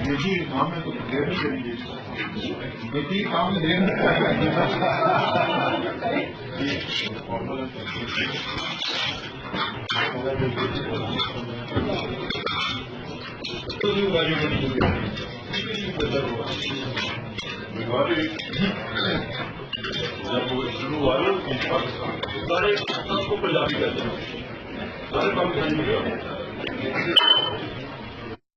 यही काम है तो देर करेंगे, यही काम देर शुरू हुआ सारे सबको पंजाबी करते हैं, सारे काम